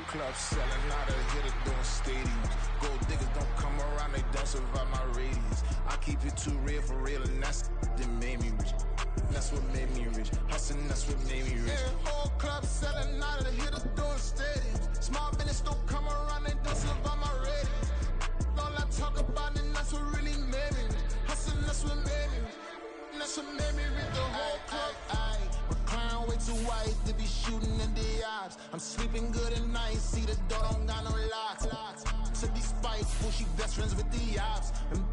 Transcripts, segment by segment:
club selling out of hitter doing stadiums. Gold diggers don't come around, they don't survive my radius. I keep it too real for real, and that's that made me rich. That's what made me rich. Hustling, that's what made me rich. Yeah, whole club selling out of the hitters doing stadiums. Small business don't come around, they don't survive my radius. All I talk about, and that's what really made me rich. Hustling, that's what made me rich. That's what made me rich. The whole club. McLaren way too white to be shooting in the eyes. I'm sleeping good at night, see the door don't got no locks. To be spiteful, she best friends with the ops. And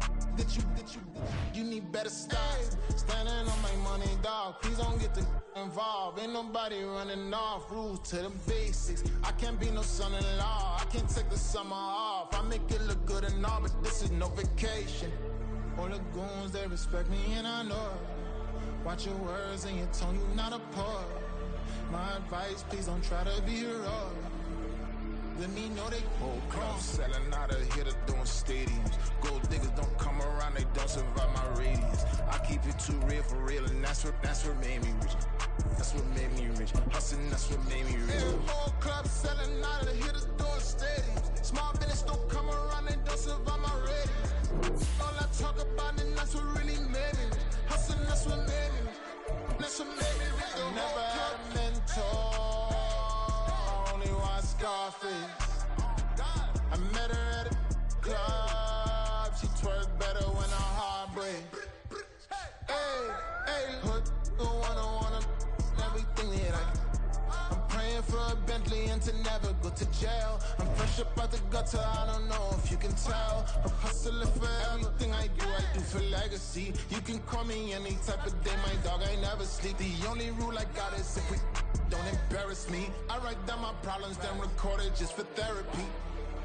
you need better stocks. Standing on my money, dog. Please don't get involved. Ain't nobody running off. Rules to the basics. I can't be no son-in-law. I can't take the summer off. I make it look good and all, but this is no vacation. All the goons, they respect me and I know it. Watch your words and your tone, you not a poet. My advice, please don't try to be heroic. Let me know they whole club selling out of hitter doing stadiums. Gold diggers don't come around, they don't survive my radius. I keep it too real for real, and that's what made me rich. That's what made me rich. Hustling, that's what made me rich. Yeah, whole club selling out of the hitters doing stadiums. Small business don't come around, they don't survive my radius. All I talk about, and that's what really made me rich. Hustling, that's what made me rich. That's what made me rich. I never had a mentor, only one Scarface. I met her at a club, she twerk better when her heart breaks. Hey, hood, wanna everything that I can. I'm praying for a Bentley and to never go to jail. I'm fresh up out the gutter, I don't know if you can tell. I'm hustling for everything I do for legacy. You can call me any type of day, my dog, I never sleep. The only rule I got is if we don't embarrass me. I write down my problems, then record it just for therapy.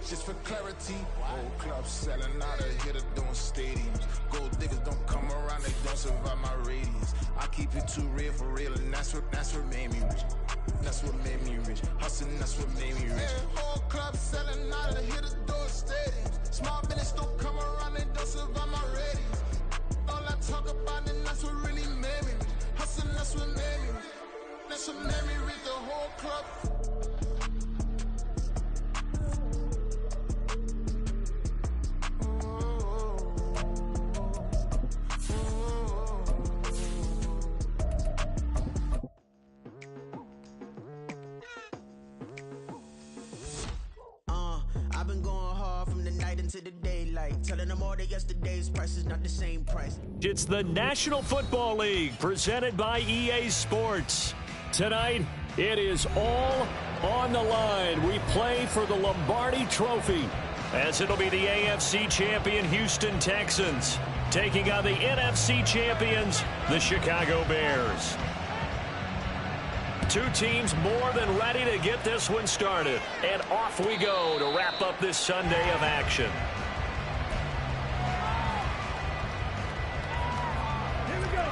Just for clarity. Whole club selling out of hitter doing stadiums. Gold diggers don't come around, they don't survive my radius. I keep it too real for real, and that's what made me rich. That's what made me rich. Hustling, that's what made me rich. Yeah, whole club selling out of the hitters doing stadiums. Small business don't come around, they don't survive my radius. All I talk about, and that's what really made me rich. Hustling, that's what made me rich. That's what made me rich. The whole club. I've been going hard from the night into the daylight, telling them all that yesterday's price is not the same price. It's the National Football League presented by EA Sports. Tonight, it is all on the line. We play for the Lombardi Trophy, as it'll be the AFC champion Houston Texans taking on the NFC champions, the Chicago Bears. Two teams more than ready to get this one started. And off we go to wrap up this Sunday of action. Here we go.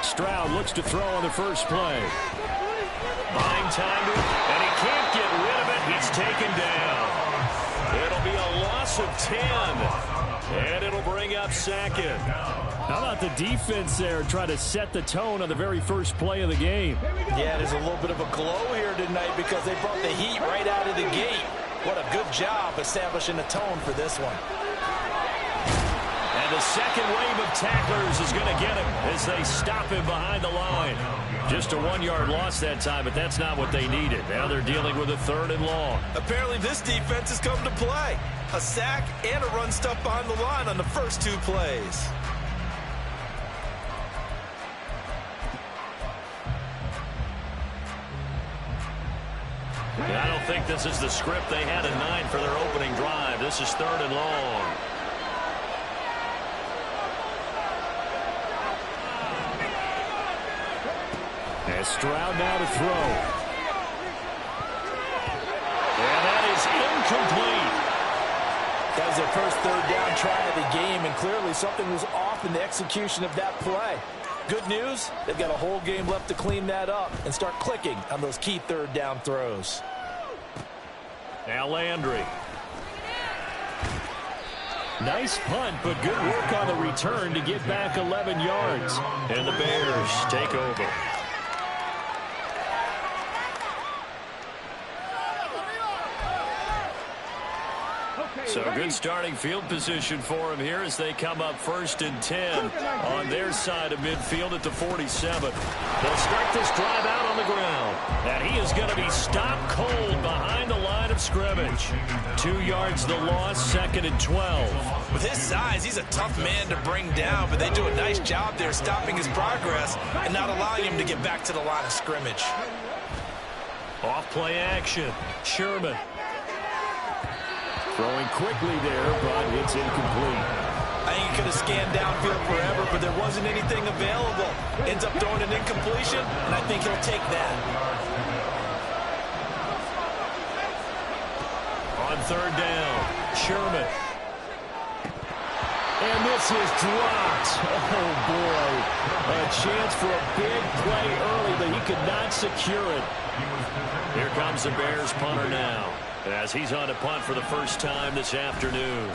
Stroud looks to throw on the first play. Buying time, and he can't get rid of it. He's taken down. It'll be a loss of 10, and it'll bring up second. How about the defense there trying to set the tone on the very first play of the game? Yeah, there's a little bit of a glow here tonight because they brought the heat right out of the gate. What a good job establishing the tone for this one. And the second wave of tacklers is going to get him as they stop him behind the line. Just a 1-yard loss that time, but that's not what they needed. Now they're dealing with a 3rd and long. Apparently this defense has come to play. A sack and a run stuff behind the line on the first 2 plays. I don't think this is the script they had in mind for their opening drive. This is 3rd and long. And Stroud now to throw. And that is incomplete. That was their first 3rd down try of the game, and clearly something was off in the execution of that play. Good news, they've got a whole game left to clean that up and start clicking on those key 3rd down throws. Now Landry. Nice punt, but good work on the return to get back 11 yards. And the Bears take over. So good starting field position for him here as they come up 1st and 10 on their side of midfield at the 47. They'll start this drive out on the ground. And he is going to be stopped cold behind the line of scrimmage. 2 yards the loss, 2nd and 12. With his size, he's a tough man to bring down, but they do a nice job there stopping his progress and not allowing him to get back to the line of scrimmage. Off play action. Sherman. Throwing quickly there, but it's incomplete. I think he could have scanned downfield forever, but there wasn't anything available. Ends up throwing an incompletion, and I think he'll take that. On 3rd down, Sherman. And this is dropped. Oh, boy. A chance for a big play early, but he could not secure it. Here comes the Bears punter now, as he's on to punt for the first time this afternoon.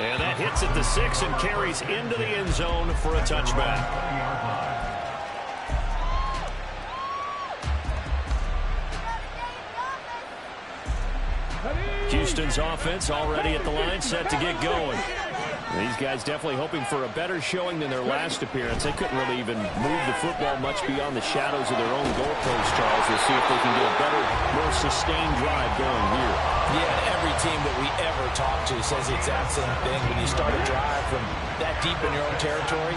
And that hits at the 6 and carries into the end zone for a touchback. Houston's offense already at the line, set to get going. These guys definitely hoping for a better showing than their last appearance. They couldn't really even move the football much beyond the shadows of their own goalpost, Charles. We'll see if they can get a better, more sustained drive going here. Yeah, every team that we ever talk to says the exact same thing. When you start a drive from that deep in your own territory,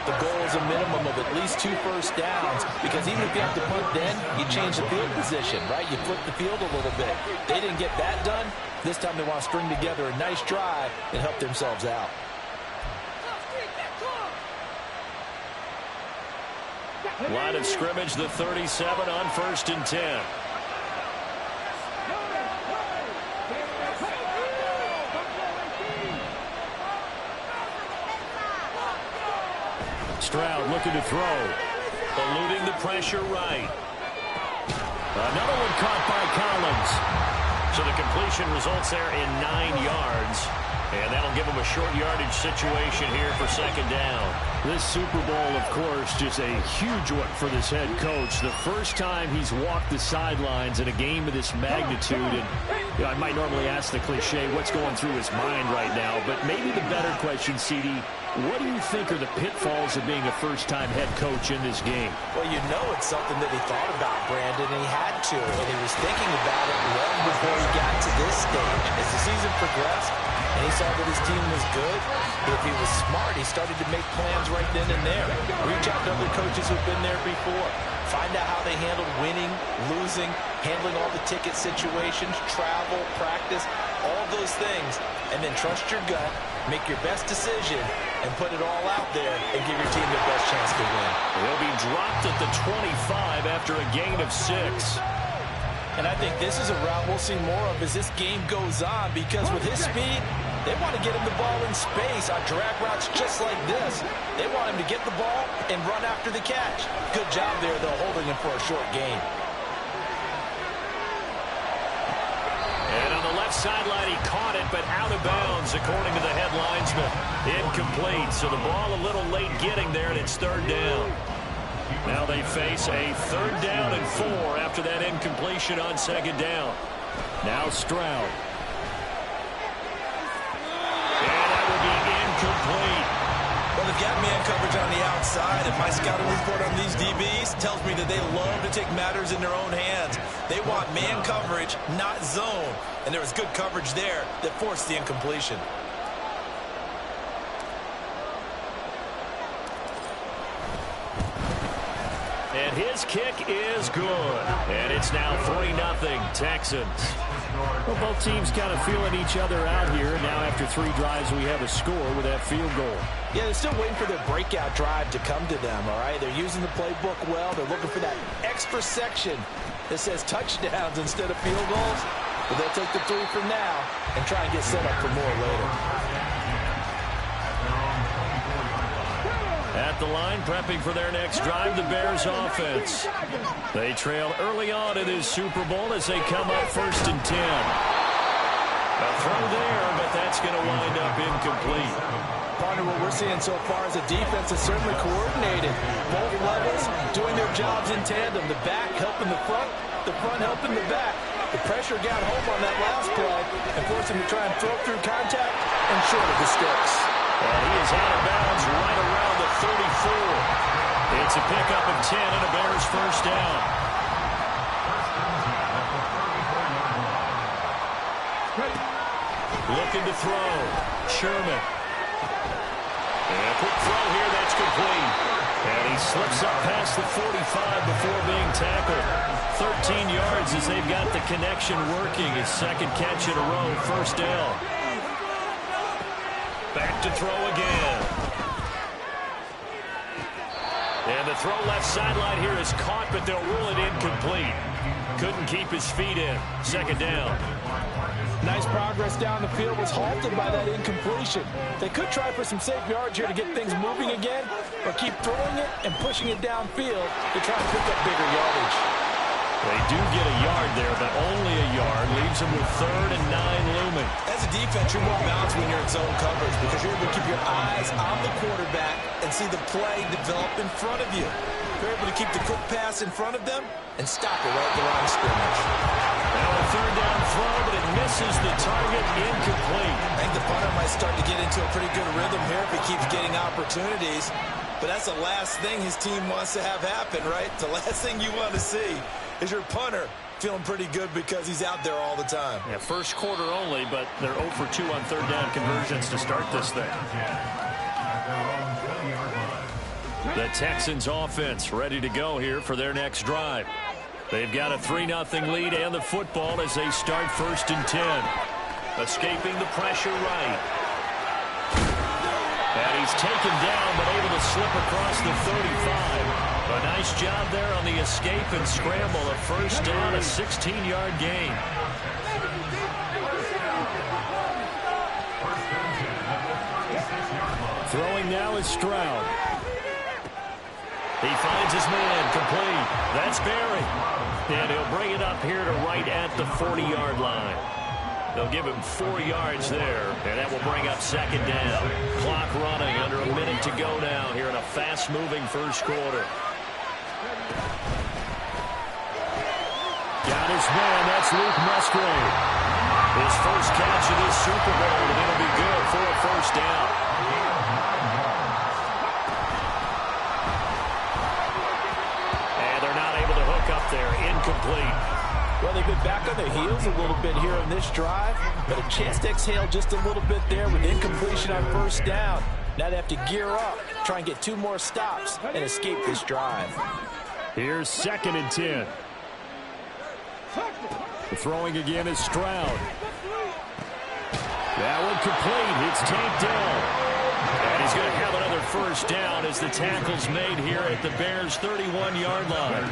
the goal is a minimum of at least 2 first downs, because even if you have to punt then, you change the field position, right? You flip the field a little bit. They didn't get that done. This time they want to string together a nice drive and help themselves out. Line of scrimmage, the 37 on 1st and 10. Stroud looking to throw. Eluding the pressure right. Another one caught by Collins. So the completion results there in 9 yards. And that'll give them a short yardage situation here for 2nd down. This Super Bowl, of course, just a huge one for this head coach. The first time he's walked the sidelines in a game of this magnitude. And you know, I might normally ask the cliche, what's going through his mind right now? But maybe the better question, CD, what do you think are the pitfalls of being a first-time head coach in this game? Well, you know it's something that he thought about, Brandon, and he had to. And he was thinking about it long before he got to this stage. As the season progressed, and he saw that his team was good, but if he was smart, he started to make plans right then and there. Reach out to other coaches who've been there before. Find out how they handled winning, losing, handling all the ticket situations, travel, practice, all those things. And then trust your gut, make your best decision, and put it all out there and give your team the best chance to win. They'll be dropped at the 25 after a gain of 6. And I think this is a route we'll see more of as this game goes on, because with his speed, they want to get him the ball in space on drag routes just like this. They want him to get the ball and run after the catch. Good job there, though, holding him for a short gain. And on the left sideline, he caught it, but out of bounds, according to the head linesman. Incomplete, so the ball a little late getting there, and it's 3rd down. Now they face a 3rd down and 4 after that incompletion on 2nd down. Now Stroud. And that will be incomplete. Well, they've got man coverage on the outside, and my scouting report on these DBs tells me that they love to take matters in their own hands. They want man coverage, not zone. And there was good coverage there that forced the incompletion. And his kick is good. And it's now 3-0 Texans. Well, both teams kind of feeling each other out here. Now after 3 drives, we have a score with that field goal. Yeah, they're still waiting for their breakout drive to come to them, all right? They're using the playbook well. They're looking for that extra section that says touchdowns instead of field goals. But they'll take the 3 for now and try and get set up for more later. at the line, prepping for their next drive, the Bears offense. They trail early on in this Super Bowl as they come up 1st and 10. A throw there, but that's going to wind up incomplete. Partner, what we're seeing so far is the defense is certainly coordinated. Both levels doing their jobs in tandem. The back helping the front helping the back. The pressure got home on that last play and forced him to try and throw through contact and short of the sticks. And he is out of bounds right around the 34. It's a pickup of 10 and a Bears first down. Looking to throw. Sherman. And a quick throw here, that's complete. And he slips up past the 45 before being tackled. 13 yards as they've got the connection working. His second catch in a row, first down. Back to throw again. And the throw left sideline here is caught, but they'll rule it incomplete. Couldn't keep his feet in. Second down. Nice progress down the field, was halted by that incompletion. They could try for some safe yards here to get things moving again, or keep throwing it and pushing it downfield to try and pick up bigger yardage. They do get a yard there, but only a yard. Leaves them with 3rd and 9 looming. As a defense, you're more balanced when you're in zone coverage because you're able to keep your eyes on the quarterback and see the play develop in front of you. You're able to keep the quick pass in front of them and stop it right at the line of scrimmage. Now a 3rd down throw, but it misses the target, incomplete. I think the punter might start to get into a pretty good rhythm here if he keeps getting opportunities. But that's the last thing his team wants to have happen, right? The last thing you want to see is your punter feeling pretty good because he's out there all the time. Yeah, first quarter only, but they're 0 for 2 on 3rd down conversions to start this thing. The Texans offense ready to go here for their next drive. They've got a 3-0 lead and the football as they start 1st and 10. Escaping the pressure right. And he's taken down but able to slip across the 35. A nice job there on the escape and scramble. A first down, a 16-yard gain. Throwing now is Stroud. He finds his man, complete. That's Barry. And he'll bring it up here to right at the 40-yard line. They'll give him 4 yards there, and that will bring up 2nd down. Clock running, under a minute to go now here in a fast-moving first quarter. Got his man, that's Luke Musgrave. His first catch of this Super Bowl, and it'll be good for a first down. And they're not able to hook up there, incomplete. Well, they've been back on their heels a little bit here on this drive, but a chance to exhale just a little bit there with incompletion on first down. Now they have to gear up, try and get 2 more stops, and escape this drive. Here's 2nd and 10. The throwing again is Stroud. That one complete. It's tanked down. And he's going to have another first down as the tackle's made here at the Bears' 31-yard line.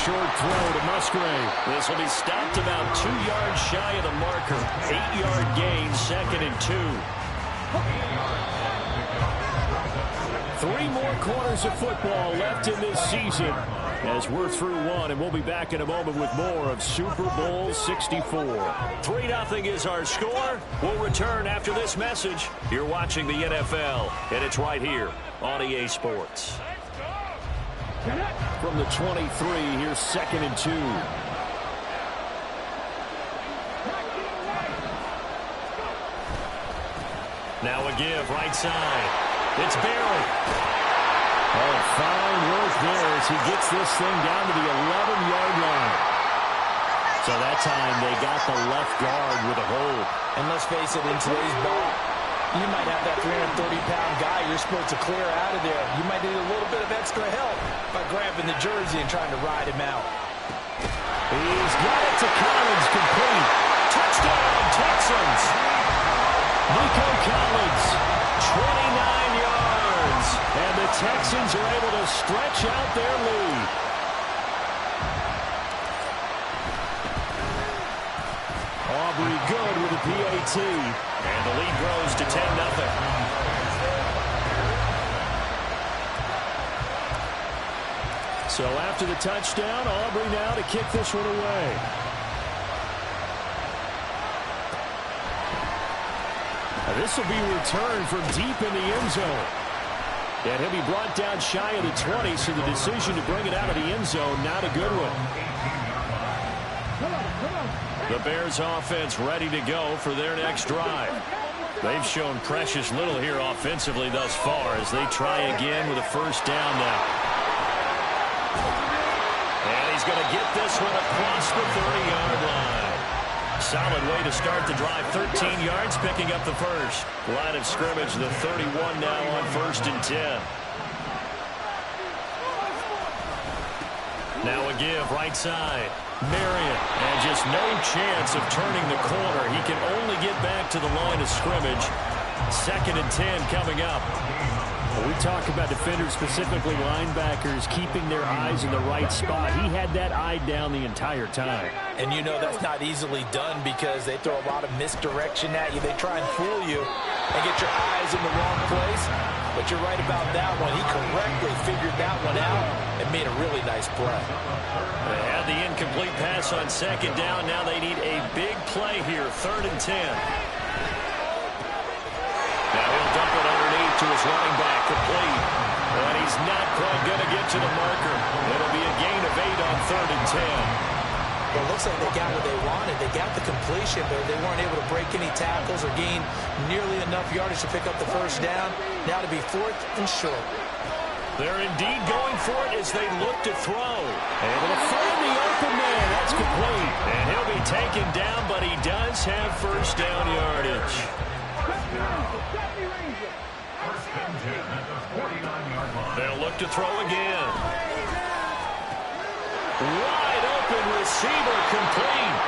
Short throw to Musgrave. This will be stopped about 2 yards shy of the marker. 8-yard gain, 2nd and 2. 3 more quarters of football left in this season as we're through 1, and we'll be back in a moment with more of Super Bowl 64. 3-0 is our score. We'll return after this message. You're watching the NFL, and it's right here on EA Sports. From the 23, here's 2nd and 2. Now a give, right side. It's Barry. Oh, fine work there as he gets this thing down to the 11-yard line. So that time they got the left guard with a hold. And let's face it, in today's ball, you might have that 330-pound guy you're supposed to clear out of there. You might need a little bit of extra help by grabbing the jersey and trying to ride him out. He's got it to Collins, complete. Touchdown, Texans. Nico Collins, 29 yards. And the Texans are able to stretch out their lead. Aubrey good with a PAT. And the lead grows to 10-0. So after the touchdown, Aubrey now to kick this one away. Now this will be returned from deep in the end zone. And he'll be brought down shy of the 20, so the decision to bring it out of the end zone, not a good one. The Bears offense ready to go for their next drive. They've shown precious little here offensively thus far as they try again with a first down now. And he's going to get this one across the 30-yard line. Solid way to start the drive. 13 yards, picking up the first. Line of scrimmage, the 31 now on 1st and 10. Now a give, right side. Marion, and just no chance of turning the corner. He can only get back to the line of scrimmage. 2nd and 10 coming up. Well, we talk about defenders, specifically linebackers, keeping their eyes in the right spot. He had that eye down the entire time. And you know that's not easily done because they throw a lot of misdirection at you. They try and fool you and get your eyes in the wrong place. But you're right about that one. He correctly figured that one out and made a really nice play. They had the incomplete pass on 2nd down. Now they need a big play here, 3rd and 10. Now he'll dump it underneath to his running back, complete. And he's not quite going to get to the marker. It'll be a gain of 8 on 3rd and 10. Well, it looks like they got what they wanted. They got the completion, but they weren't able to break any tackles or gain nearly enough yardage to pick up the first down. Now to be 4th and short. They're indeed going for it as they look to throw. Able to find the open man. That's complete. And he'll be taken down, but he does have first down yardage. They'll look to throw again. Wide open receiver, complete.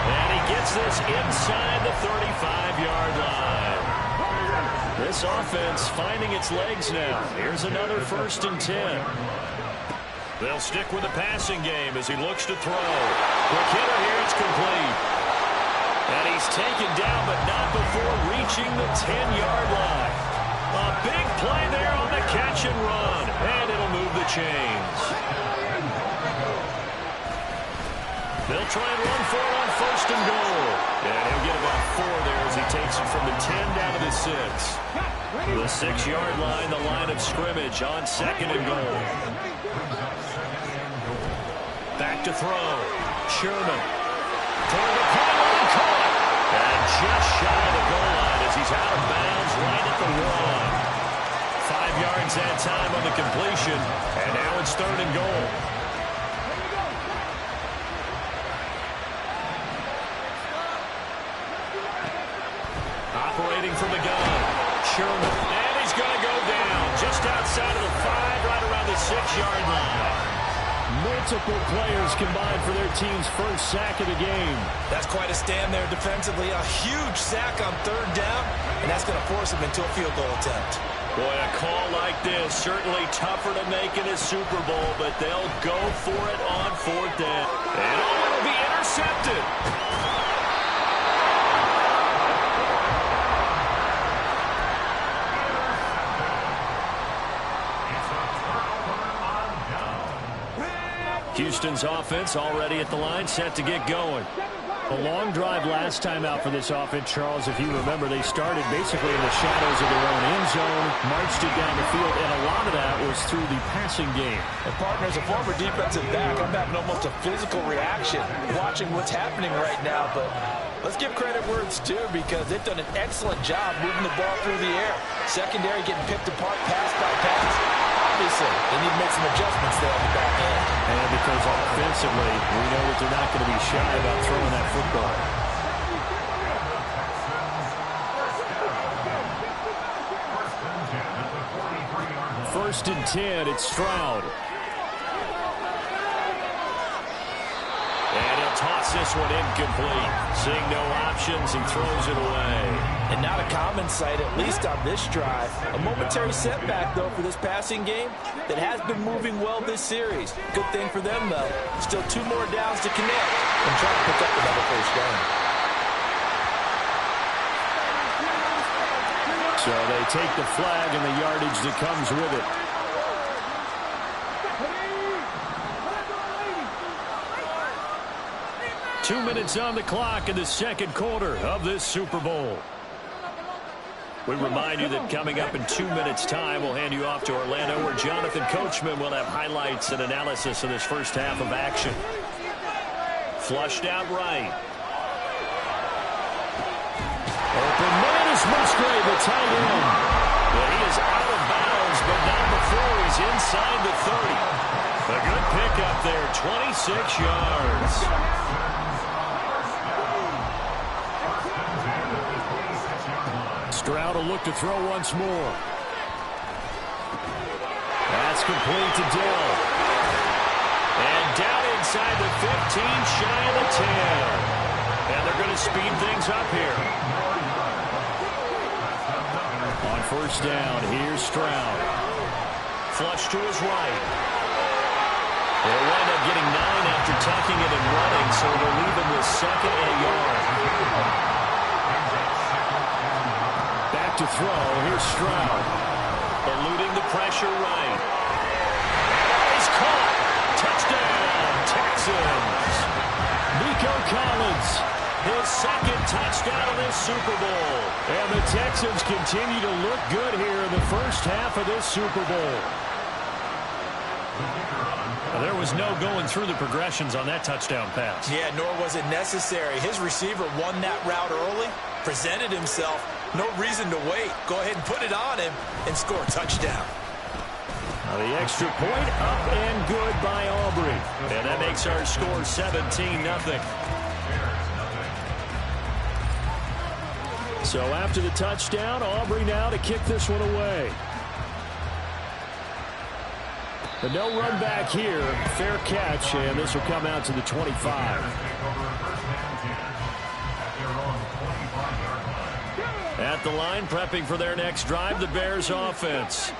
And he gets this inside the 35-yard line. This offense finding its legs now. Here's another 1st and 10. They'll stick with the passing game as he looks to throw. Quick hitter here, it's complete. And he's taken down, but not before reaching the 10-yard line. A big play there on the catch and run. And it'll move the chains. They'll try and run for it on 1st and goal. And he'll get about 4 there as he takes it from the 10 down to the 6. The 6-yard line, the line of scrimmage on 2nd and goal. Back to throw. Sherman. Toward the pylon, caught. And just shy of the goal line as he's out of bounds right at the 1. 5 yards that time on the completion. And now it's 3rd and goal. Operating from the gun. Sherman. And he's going to go down just outside of the 5, right around the 6-yard line. Multiple players combined for their team's first sack of the game. That's quite a stand there defensively. A huge sack on 3rd down, and that's going to force him into a field goal attempt. Boy, a call like this, certainly tougher to make in a Super Bowl, but they'll go for it on 4th down. And it'll be intercepted. Houston's offense already at the line, set to get going. A long drive last time out for this offense, Charles. If you remember, they started basically in the shadows of their own end zone, marched it down the field, and a lot of that was through the passing game. And partner, as a former defensive back, I'm having almost a physical reaction watching what's happening right now, but let's give credit where it's due because they've done an excellent job moving the ball through the air. Secondary getting picked apart pass by pass. Obviously, they need to make some adjustments there on the back end. And because offensively, we know that they're not going to be shy about throwing that football. First and 10, it's Stroud. And he'll toss this one incomplete. Seeing no options and throws it away. And not a common sight, at least on this drive. A momentary setback, though, for this passing game that has been moving well this series. Good thing for them, though. Still 2 more downs to connect and try to pick up another first down. So they take the flag and the yardage that comes with it. 2 minutes on the clock in the second quarter of this Super Bowl. We remind you that coming up in 2 minutes' time, we'll hand you off to Orlando, where Jonathan Coachman will have highlights and analysis of this first half of action. Flushed out right. Open man is Musgrave, the tight end. But he is out of bounds, but not before he's inside the 30. A good pickup there, 26 yards. Stroud will look to throw once more. That's complete to Dill. And down inside the 15, shy of the 10. And they're going to speed things up here. On first down, here's Stroud. Flush to his right. They'll wind up getting 9 after tucking it and running, so they'll leave him with 2nd and a yard. Back to throw, here's Stroud. Eluding the pressure right. He's caught. Touchdown, Texans. Nico Collins, his 2nd touchdown of this Super Bowl. And the Texans continue to look good here in the first half of this Super Bowl. There was no going through the progressions on that touchdown pass. Yeah, nor was it necessary. His receiver won that route early, presented himself. No reason to wait. Go ahead and put it on him and score a touchdown. Now the extra point up and good by Aubrey. And that makes our score 17-0. So after the touchdown, Aubrey now to kick this one away. But no run back here. Fair catch, and this will come out to the 25. At the line, prepping for their next drive, the Bears offense.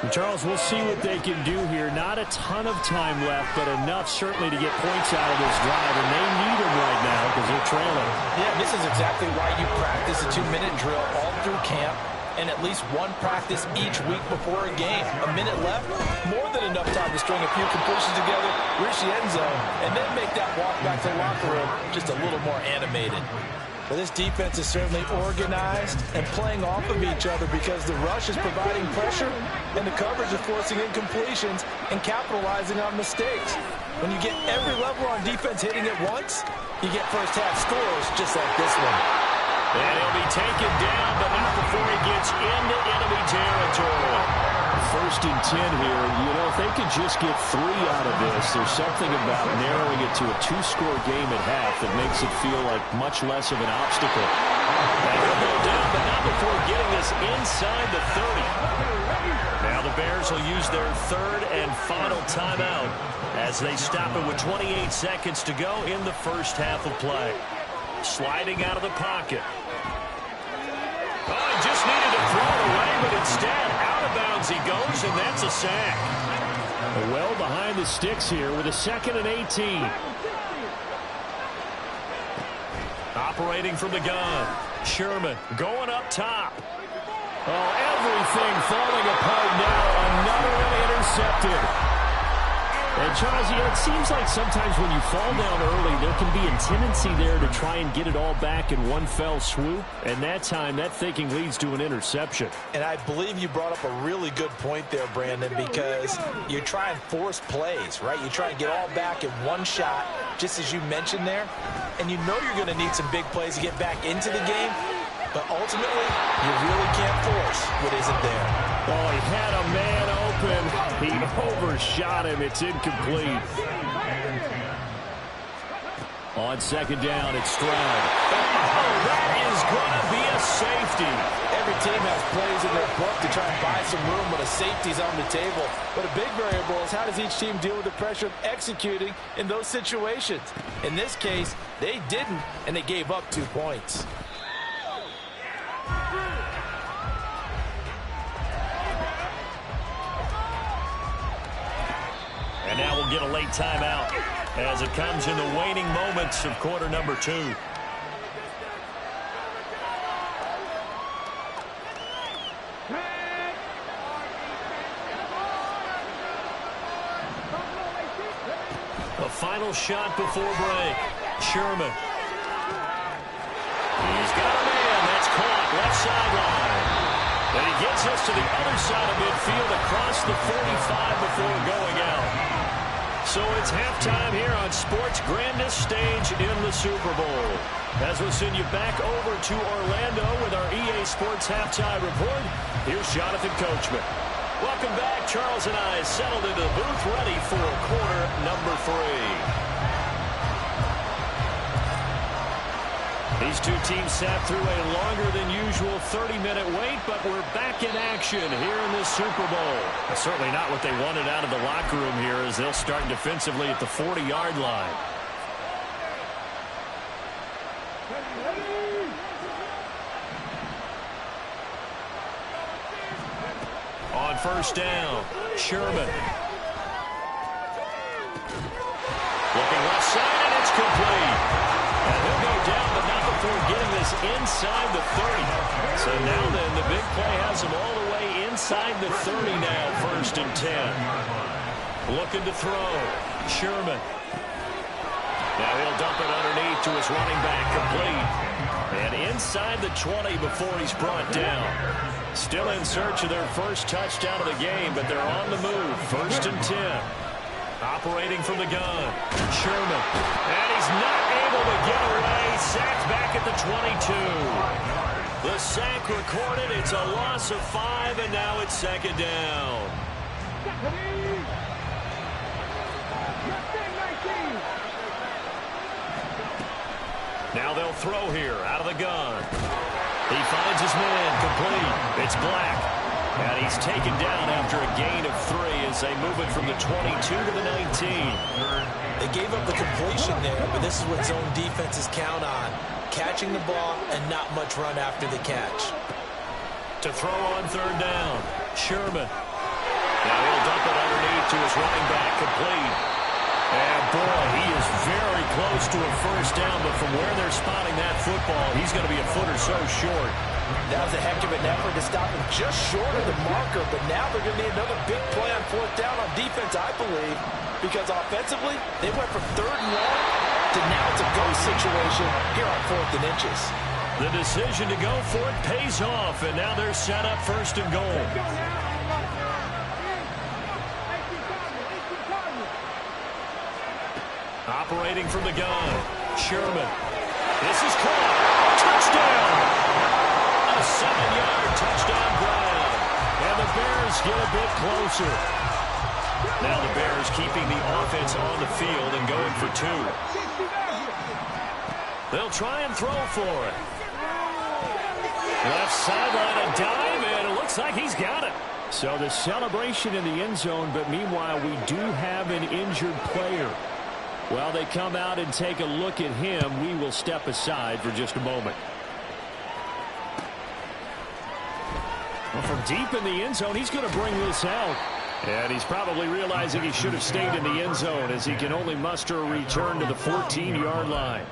And Charles, we'll see what they can do here. Not a ton of time left, but enough certainly to get points out of this drive, and they need them right now because they're trailing. Yeah, this is exactly why you practice a 2-minute drill all through camp, and at least one practice each week before a game. A minute left, more than enough time to string a few completions together, reach the end zone, and then make that walk back to the locker room just a little more animated. But this defense is certainly organized and playing off of each other because the rush is providing pressure and the coverage is forcing incompletions and capitalizing on mistakes. When you get every level on defense hitting at once, you get first-half scores just like this one. And he'll be taken down, but not before he gets into enemy territory. 1st and 10 here. You know, if they could just get 3 out of this, there's something about narrowing it to a 2-score game at half that makes it feel like much less of an obstacle. And he'll go down, but not before getting this inside the 30. Now the Bears will use their 3rd and final timeout as they stop it with 28 seconds to go in the first half of play. Sliding out of the pocket. Oh, he just needed to throw it away, but instead, out of bounds he goes, and that's a sack. Well behind the sticks here with a 2nd and 18. Operating from the gun. Sherman going up top. Oh, everything falling apart now. Another one intercepted. And Charles, you know, it seems like sometimes when you fall down early, there can be a tendency there to try and get it all back in one fell swoop. And that time, that thinking leads to an interception. And I believe you brought up a really good point there, Brandon, because you try and force plays, right? You try and get all back in one shot, just as you mentioned there. And you know you're going to need some big plays to get back into the game. But ultimately, you really can't force what isn't there. Oh, he had a man open. He overshot him. It's incomplete. On 2nd down, it's Stroud. Oh, that is going to be a safety. Every team has plays in their book to try and buy some room when a safety's on the table. But a big variable is how does each team deal with the pressure of executing in those situations. In this case, they didn't, and they gave up 2 points. And now we'll get a late timeout as it comes in the waning moments of quarter number 2. A final shot before break. Sherman. He's got a man. That's caught. Left sideline. And he gets us to the other side of midfield across the 45 before going out. So it's halftime here on sports' grandest stage in the Super Bowl. As we'll send you back over to Orlando with our EA Sports Halftime Report, here's Jonathan Coachman. Welcome back. Charles and I settled into the booth ready for quarter number 3. These two teams sat through a longer than usual 30-minute wait, but we're back in action here in this Super Bowl. That's certainly not what they wanted out of the locker room here as they'll start defensively at the 40-yard line. On first down, Sherman. Looking left side, and it's complete. And he'll go down, but not before getting this inside the 30. So now then, the big play has him all the way inside the 30 now, 1st and 10. Looking to throw, Sherman. Now he'll dump it underneath to his running back, complete. And inside the 20 before he's brought down. Still in search of their first touchdown of the game, but they're on the move, 1st and 10. Operating from the gun, Sherman. And he's not able to get away. Sacked back at the 22. The sack recorded. It's a loss of 5, and now it's 2nd down. Now they'll throw here out of the gun. He finds his man, complete. It's Black. And he's taken down after a gain of 3 as they move it from the 22 to the 19. They gave up the completion there, but this is what zone defenses count on. Catching the ball and not much run after the catch. To throw on 3rd down, Sherman. Now he'll dump it underneath to his running back, complete. And boy, he is very close to a 1st down, but from where they're spotting that football, he's going to be a foot or so short. That was a heck of an effort to stop him just short of the marker, but now they're going to need another big play on 4th down on defense, I believe, because offensively, they went from 3rd and 1 to now it's a go situation here on 4th and inches. The decision to go for it pays off, and now they're set up 1st and goal. Operating from the gun, Sherman. This is caught. Touchdown! A 7-yard touchdown ground. And the Bears get a bit closer. Now the Bears keeping the offense on the field and going for 2. They'll try and throw for it. Left sideline, a dive, and it looks like he's got it. So the celebration in the end zone, but meanwhile we do have an injured player. While they come out and take a look at him, we will step aside for just a moment. Well, from deep in the end zone, he's going to bring this out. And he's probably realizing he should have stayed in the end zone as he can only muster a return to the 14-yard line.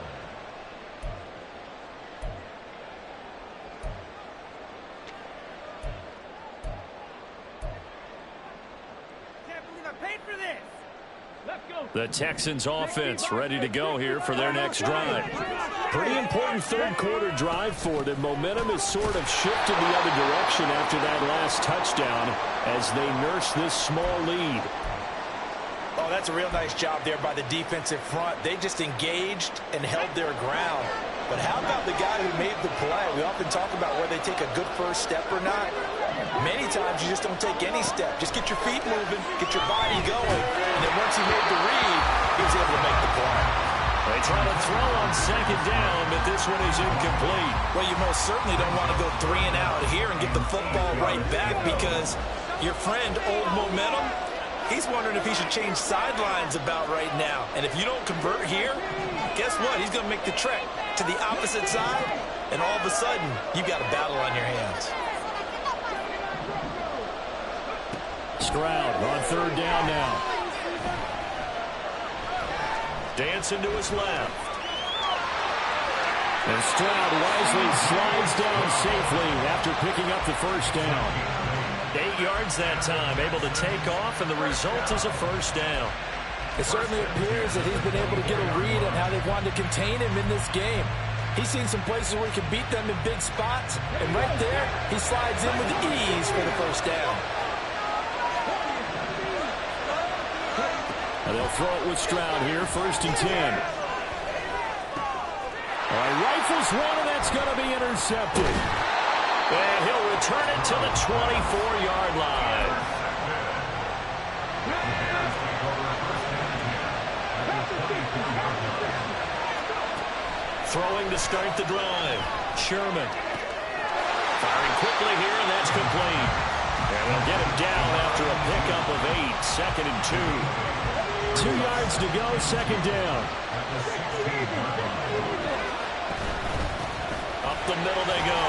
Can't believe I paid for this. Let's go. The Texans offense ready to go here for their next drive. Pretty important 3rd quarter drive for them. Momentum is sort of shifted the other direction after that last touchdown as they nurse this small lead. Oh, that's a real nice job there by the defensive front. They just engaged and held their ground. But how about the guy who made the play? We often talk about whether they take a good first step or not. Many times you just don't take any step. Just get your feet moving, get your body going. And then once he made the read, he was able to make the play. They try to throw on 2nd down, but this one is incomplete. Well, you most certainly don't want to go 3 and out here and get the football right back because your friend, Old Momentum, he's wondering if he should change sidelines about right now. And if you don't convert here, guess what? He's going to make the trek to the opposite side, and all of a sudden, you've got a battle on your hands. Stroud on 3rd down now. Dancing to his left. And Stroud wisely slides down safely after picking up the 1st down. 8 yards that time, able to take off, and the result is a 1st down. It certainly appears that he's been able to get a read on how they've wanted to contain him in this game. He's seen some places where he can beat them in big spots, and right there, he slides in with ease for the first down. And they'll throw it with Stroud here, 1st and 10. All right, rifles one, and that's going to be intercepted. And he'll return it to the 24-yard line. Throwing to start the drive. Sherman. Firing quickly here, and that's complete. And they'll get him down after a pickup of 8. 2nd and 2. 2 yards to go, 2nd down. Up the middle they go.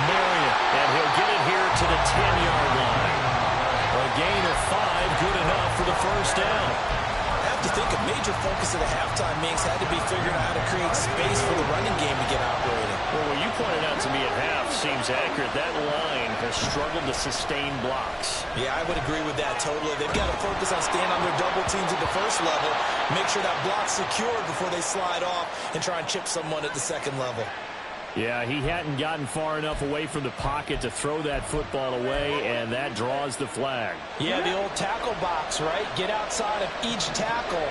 Marion, and he'll get it here to the 10-yard line. A gain of 5, good enough for the first down. I have to think a major focus of the halftime meetings had to be figuring out how to create space for the running game to get operating. Well, what you pointed out to me at half seems accurate. That line has struggled to sustain blocks. Yeah, I would agree with that totally. They've got to focus on staying on their double teams at the first level, make sure that block's secured before they slide off and try and chip someone at the second level. Yeah, he hadn't gotten far enough away from the pocket to throw that football away, and that draws the flag. Yeah, the old tackle box, right? Get outside of each tackle,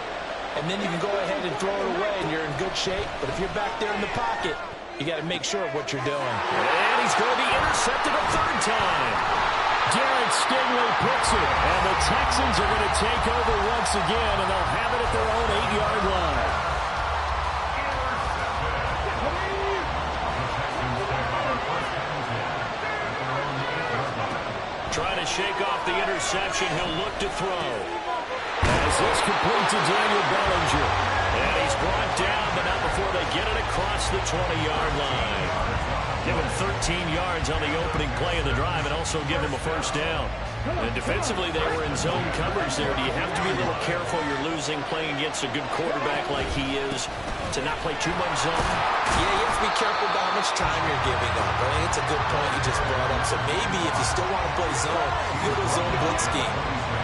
and then you can go ahead and throw it away, and you're in good shape. But if you're back there in the pocket, you got to make sure of what you're doing. And he's going to be intercepted a 3rd time. Derek Stingley picks it, and the Texans are going to take over once again, and they'll have it at their own 8-yard line. Trying to shake off the interception. He'll look to throw. As this complete to Daniel Bellinger. And he's brought down, but not before they get it across the 20-yard line. Give him 13 yards on the opening play of the drive and also give him a first down. And defensively, they were in zone coverage there. Do you have to be a little careful? You're losing playing against a good quarterback like he is to not play too much zone? Yeah, you have to be careful about how much time you're giving up. I think it's a good point you just brought up. So maybe if you still want to play zone, you go to a zone blitz scheme.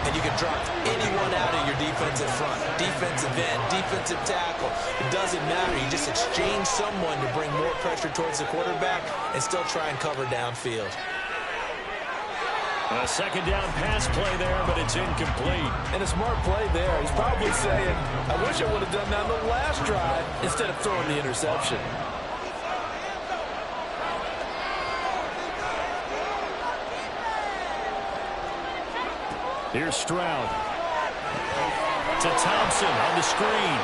And you can drop anyone out of your defensive front, defensive end, defensive tackle. It doesn't matter. You just exchange someone to bring more pressure towards the quarterback and still try and cover downfield. A 2nd down pass play there, but it's incomplete. And a smart play there. He's probably saying, I wish I would have done that on the last drive instead of throwing the interception. Here's Stroud. To Thompson on the screen.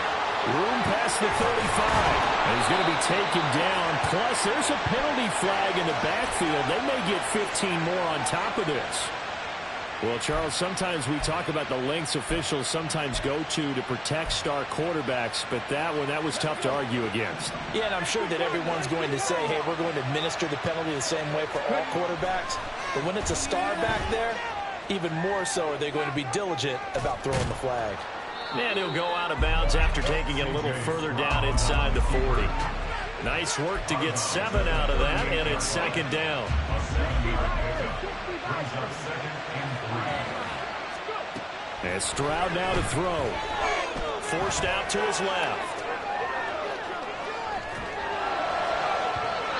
Room past the 35. And he's going to be taken down. Plus, there's a penalty flag in the backfield. They may get 15 more on top of this. Well, Charles, sometimes we talk about the lengths officials sometimes go to protect star quarterbacks, but that was tough to argue against. Yeah, and I'm sure that everyone's going to say, hey, we're going to administer the penalty the same way for all quarterbacks. But when it's a star back there, even more so are they going to be diligent about throwing the flag. And he'll go out of bounds after taking it a little further down inside the 40. Nice work to get 7 out of that, and it's 2nd down. And Stroud now to throw. Forced out to his left.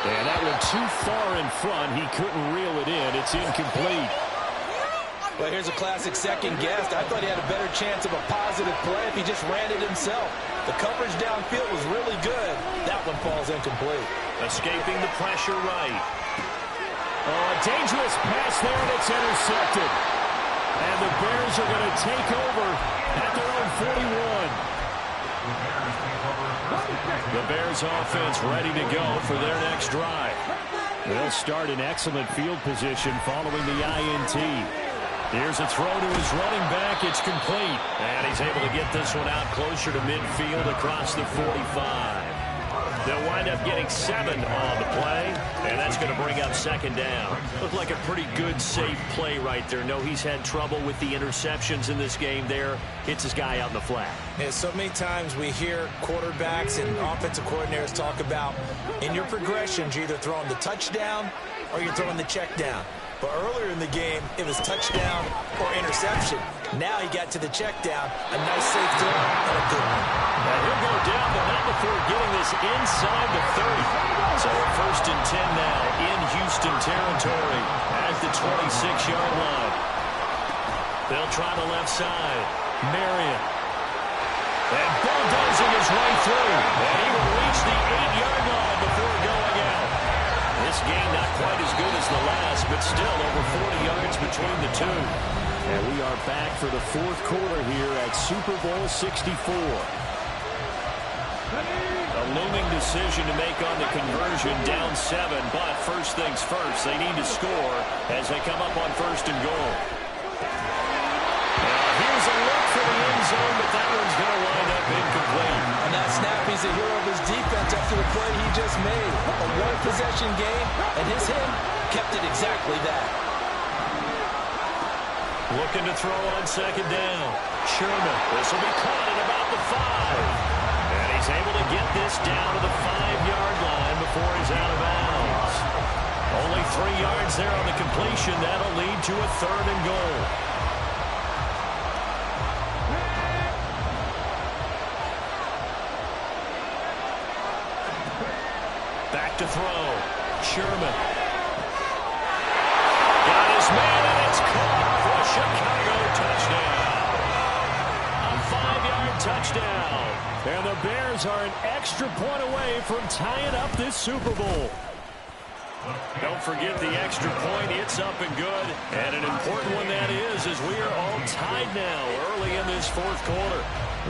And that one too far in front. He couldn't reel it in. It's incomplete. Well, here's a classic second guess. I thought he had a better chance of a positive play if he just ran it himself. The coverage downfield was really good. That one falls incomplete. Escaping the pressure right. Oh, a dangerous pass there, and it's intercepted. And the Bears are going to take over at their own 41. The Bears offense ready to go for their next drive. They'll start in excellent field position following the INT. Here's a throw to his running back. It's complete. And he's able to get this one out closer to midfield across the 45. They'll wind up getting 7 on the play, and that's going to bring up 2nd down. Looked like a pretty good, safe play right there. No, he's had trouble with the interceptions in this game there. Hits his guy out in the flat. Yeah, so many times we hear quarterbacks and offensive coordinators talk about in your progressions, you're either throwing the touchdown or you're throwing the check down. But earlier in the game, it was touchdown or interception. Now he got to the check down. A nice safe throw and a good one. Now he'll go down, but not before getting this inside the 30. So at 1st and 10 now in Houston territory at the 26-yard line. They'll try the left side. Marion. And bulldozing his way through. And he will reach the 8-yard line before going out. This game not quite as good as the last, but still over 40 yards between the two. And we are back for the fourth quarter here at Super Bowl 64. A looming decision to make on the conversion, down 7, but first things first, they need to score as they come up on 1st and goal. Here's a look for the end zone, but that one's going to wind up incomplete. On that snap, he's a hero of his defense after the play he just made. A one-possession game, and his hit kept it exactly that. Looking to throw on 2nd down. Sherman, this will be caught at about the 5. And he's able to get this down to the 5-yard line before he's out of bounds. Only 3 yards there on the completion. That'll lead to a 3rd and goal. Back to throw. Sherman. Got his man, and it's caught for a Chicago touchdown. A 5-yard touchdown. And the Bears are an extra point away from tying up this Super Bowl. Don't forget the extra point. It's up and good. And an important one that is, as we are all tied now early in this fourth quarter.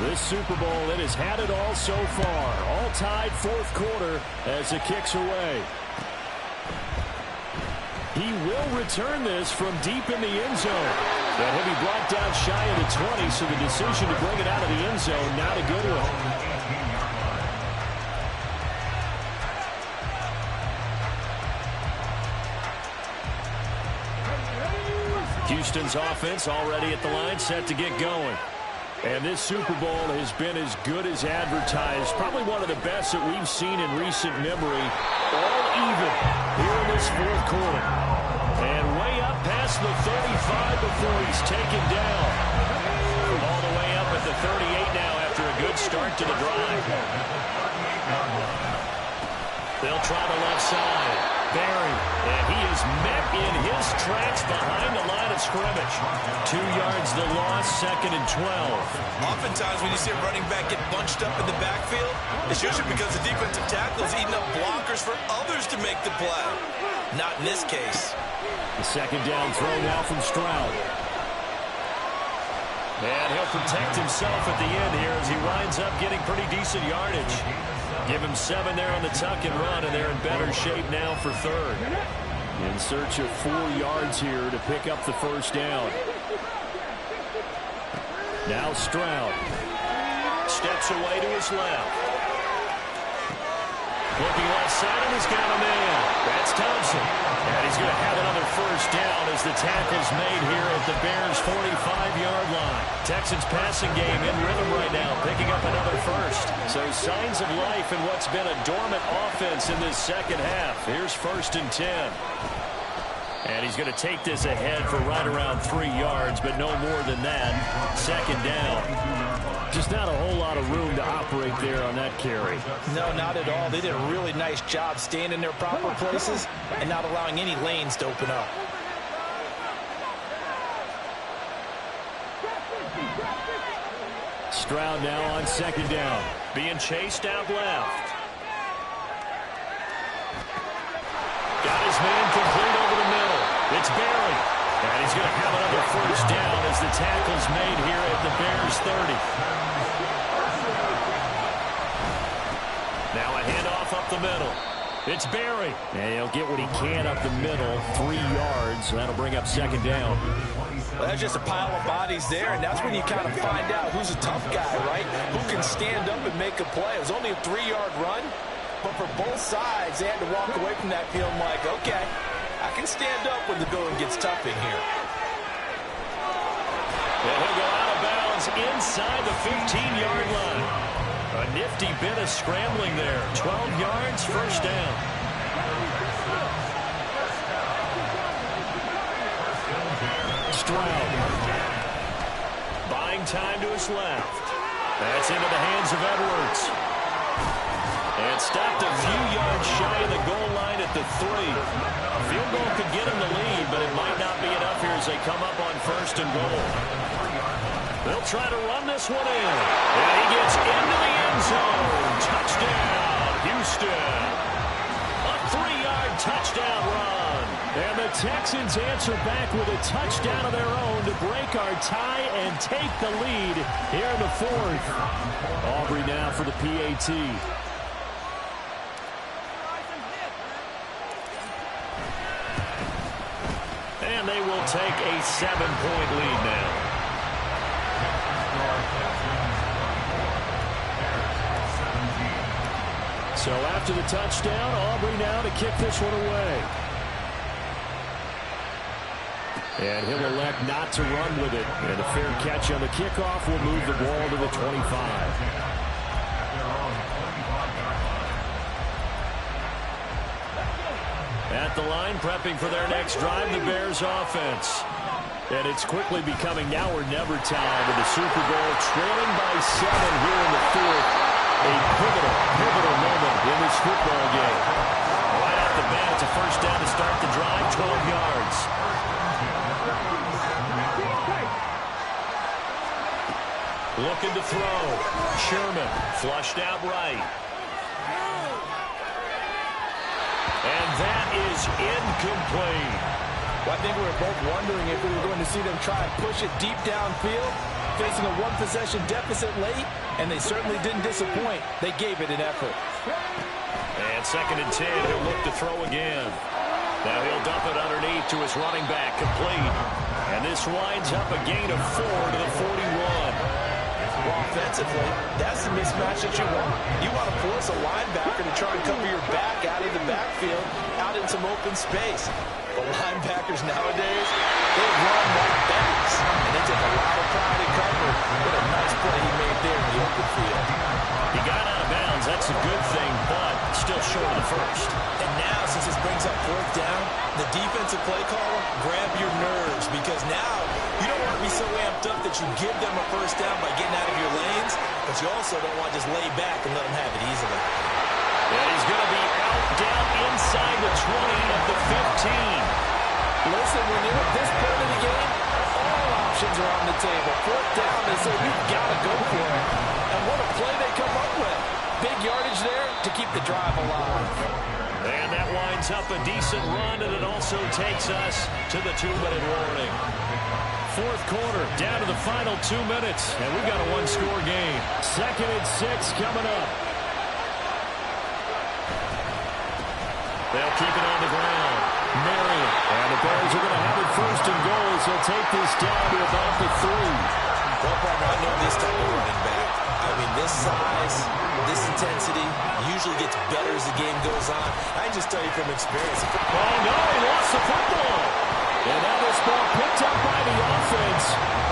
This Super Bowl, it has had it all so far. All tied fourth quarter as it kicks away. He will return this from deep in the end zone. But he'll be brought down shy of the 20, so the decision to bring it out of the end zone, not a good one. Houston's offense already at the line, set to get going. And this Super Bowl has been as good as advertised. Probably one of the best that we've seen in recent memory. All even here in this fourth quarter. And way up past the 35 before he's taken down. All the way up at the 38 now after a good start to the drive. They'll try the left side. Barry, and he is met in his tracks behind the line of scrimmage. 2 yards the loss, 2nd and 12. Oftentimes when you see a running back get bunched up in the backfield, it's usually because the defensive tackle is eating up blockers for others to make the play. Not in this case. The 2nd down throw now from Stroud. And he'll protect himself at the end here as he winds up getting pretty decent yardage. Give him 7 there on the tuck and run, and they're in better shape now for 3rd. In search of 4 yards here to pick up the first down. Now Stroud. Steps away to his left. Looking left side, and he's got a man. That's Thompson. And he's going to have another first down as the tackle's made here at the Bears' 45-yard line. Texans passing game in rhythm right now, picking up another first. So signs of life in what's been a dormant offense in this second half. Here's 1st and 10. And he's going to take this ahead for right around 3 yards, but no more than that. 2nd down. Just not a whole lot of room to operate there on that carry. No, not at all. They did a really nice job staying in their proper places and not allowing any lanes to open up. Stroud now on 2nd down. Being chased out left. Got his man complete over the middle. It's Barry. And he's going to have another first down as the tackle's made here at the Bears' 30. Now a handoff up the middle. It's Barry. And he'll get what he can up the middle. 3 yards. That'll bring up 2nd down. Well, that's just a pile of bodies there, and that's when you kind of find out who's a tough guy, right? Who can stand up and make a play. It was only a 3-yard run, but for both sides, they had to walk away from that feeling like, okay, I can stand up when the going gets tough in here. And he'll go out of bounds inside the 15-yard line. A nifty bit of scrambling there. 12 yards, first down. Stroud. Buying time to his left. That's into the hands of Edwards. And stopped a few yards shy of the goal line at the 3. A field goal could get him the lead, but it might not be enough here as they come up on 1st and goal. They'll try to run this one in. And he gets into the end zone. Touchdown, Houston. A 3-yard touchdown run. And the Texans answer back with a touchdown of their own to break our tie and take the lead here in the 4th. Aubrey now for the PAT. And they will take a 7-point lead now. So after the touchdown, Aubrey now to kick this one away. And he'll elect not to run with it. And a fair catch on the kickoff will move the ball to the 25. At the line, prepping for their next drive, the Bears offense. And it's quickly becoming now or never time in the Super Bowl, trailing by 7 here in the 4th. A pivotal moment in this football game. Right off the bat, it's a first down to start the drive, 12 yards. Looking to throw. Sherman flushed out right. And that is incomplete. Well, I think we were both wondering if we were going to see them try and push it deep downfield, facing a one-possession deficit late, and they certainly didn't disappoint. They gave it an effort. And 2nd and 10, he'll look to throw again. Now he'll dump it underneath to his running back, complete. And this winds up a gain of 4 to the 41. Well, offensively, that's the mismatch that you want. You want to force a linebacker to try and cover your back out of the backfield, out in some open space. The linebackers nowadays, they run like backs, and they take a lot of pride in coverage. What a nice play he made there in the open field. He got out of bounds. That's a good thing, but still short of the first. And now, since this brings up 4th down, the defensive play caller, grab your nerves, because now you don't want to be so amped up that you give them a first down by getting out of your lanes, but you also don't want to just lay back and let them have it easily. And he's going to be out down inside the 20 at the 15. Listen, when you're at this point of the game, all options are on the table. 4th down, they say you've got to go for it. And what a play they come up with. Big yardage there to keep the drive alive. And that winds up a decent run, and it also takes us to the 2-minute warning. 4th quarter, down to the final 2 minutes, and we've got a 1-score game. 2nd and 6 coming up. They'll keep it on the ground. Marion. And the Bears are going to have it 1st and goal as they'll take this down to about the 3. Well, partner, I know this type of running back. I mean, this size, this intensity usually gets better as the game goes on. I can just tell you from experience. Oh, no, he lost the football. And now this ball picked up by the offense.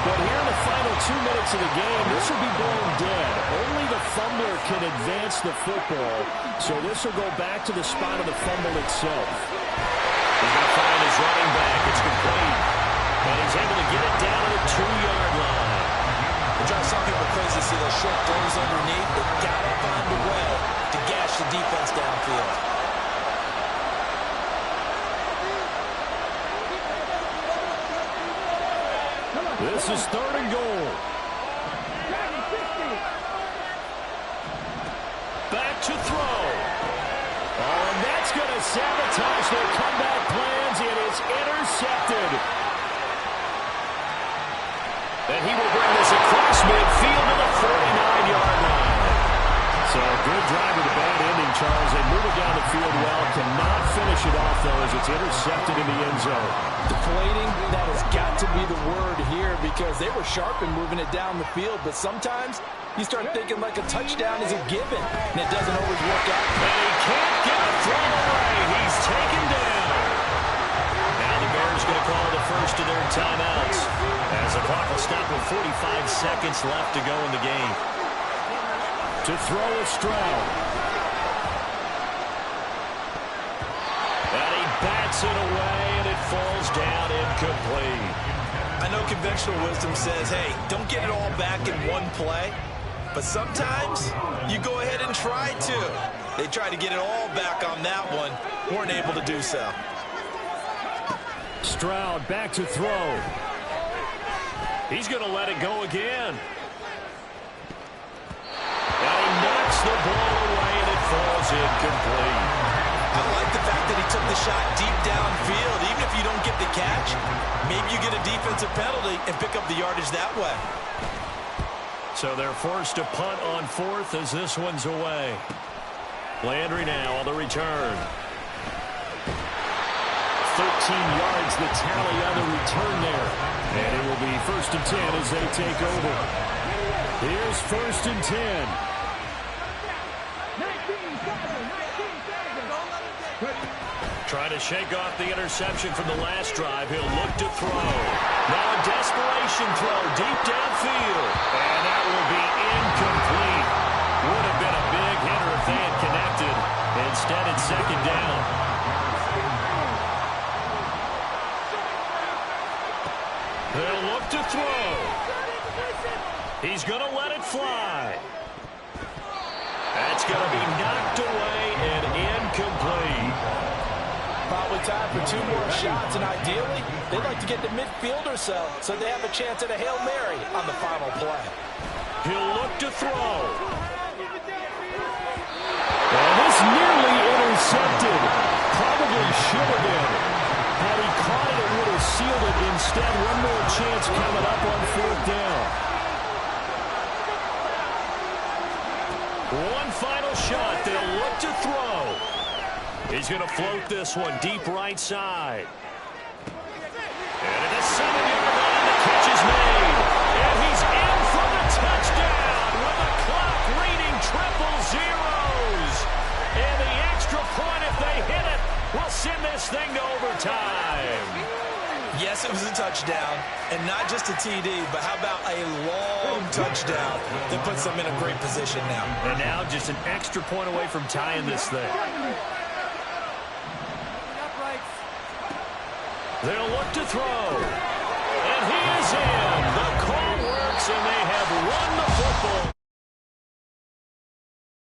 But here in the final 2 minutes of the game, this will be blown dead. Only the fumbler can advance the football. So this will go back to the spot of the fumble itself. He's going to find his running back. It's complete. And he's able to get it down to the 2-yard line. It drives some people crazy to see those short throws underneath, but got to find a way to gash the defense downfield. This is 3rd and goal. Back to throw. Oh, and that's going to sabotage their comeback plans. It is intercepted. And he will bring this across midfield to the 49-yard line. So a good drive with a bad ending, Charles. They move it down the field well. Cannot finish it off, though, as it's intercepted in the end zone. Deflating, that has got to be the word here, because they were sharp in moving it down the field, but sometimes you start thinking like a touchdown is a given, and it doesn't always work out. And he can't get a throw away. He's taken down. Now the Bears going to call the first of their timeouts, as the clock will stop with 45 seconds left to go in the game. To throw is Stroud. And he bats it away, and it falls down incomplete. I I know conventional wisdom says, hey, don't get it all back in one play. But sometimes you go ahead and try to. They tried to get it all back on that one. Weren't able to do so. Stroud back to throw. He's going to let it go again. And he knocks the ball away, and it falls incomplete. I like the fact that he took the shot deep downfield. Even if you don't get the catch, maybe you get a defensive penalty and pick up the yardage that way. So they're forced to punt on fourth as this one's away. Landry now on the return. 13 yards the tally on the return there. And it will be 1st and 10 as they take over. Here's 1st and 10. Trying to shake off the interception from the last drive. He'll look to throw. Now a desperation throw deep downfield. And that will be incomplete. Would have been a big hitter if they had connected. Instead, it's 2nd down. They'll look to throw. He's going to let it fly. That's going to be knocked away and incomplete. Probably time for 2 more shots, and ideally, they'd like to get to midfield or so they have a chance at a Hail Mary on the final play. He'll look to throw. And this nearly intercepted. Probably should have been. Had he caught it, it would have sealed it. Instead, one more chance coming up on 4th down. One final shot. They'll look to throw. He's going to float this one deep right side. And at the 7-yard line, the catch is made. And he's in for the touchdown with the clock reading triple zeros. And the extra point, if they hit it, will send this thing to overtime. Yes, it was a touchdown, and not just a TD, but how about a long touchdown that puts them in a great position now. And now just an extra point away from tying this thing. They'll look to throw. And he is in. The call works, and they have won the